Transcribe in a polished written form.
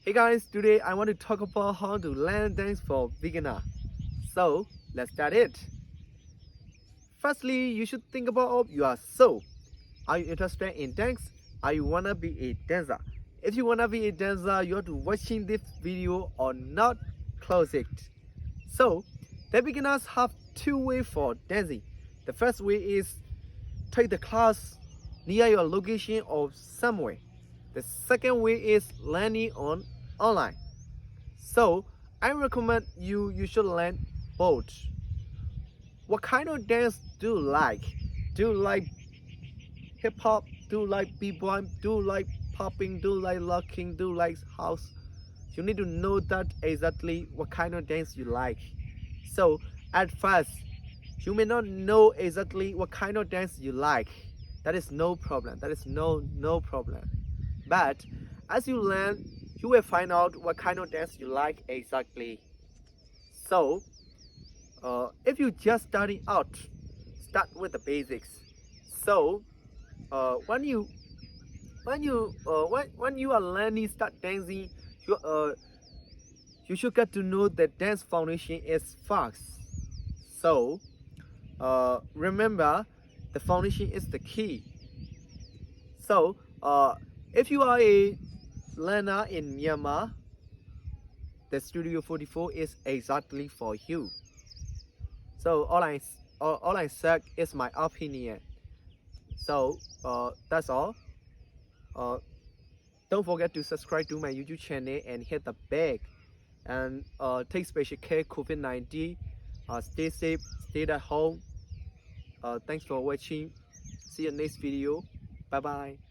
Hey guys, today I want to talk about how to learn dance for beginner. So let's start it. Firstly, you should think about your soul. Are you interested in dance? Are you wanna be a dancer? If you wanna be a dancer, you have to watching this video or not close it. So the beginners have two ways for dancing. The first way is take the class near your location or somewhere. The second way is learning online. So I recommend you should learn both. What kind of dance do you like? Do you like hip hop? Do you like b-boy? Do you like popping? Do you like locking? Do you like house? You need to know that exactly what kind of dance you like. So at first, you may not know exactly what kind of dance you like. That is no problem. That is no problem. But as you learn, you will find out what kind of dance you like exactly. So, if you just starting out, start with the basics. So, when you are learning, start dancing, you you should get to know that dance foundation is fast. So, remember, the foundation is the key. So, if you are a learner in Myanmar, the Studio 44 is exactly for you. So all I said is my opinion. So that's all. Uh, don't forget to subscribe to my YouTube channel and hit the bell. And take special care COVID-19. Stay safe, stay at home. Thanks for watching. See you next video. Bye bye.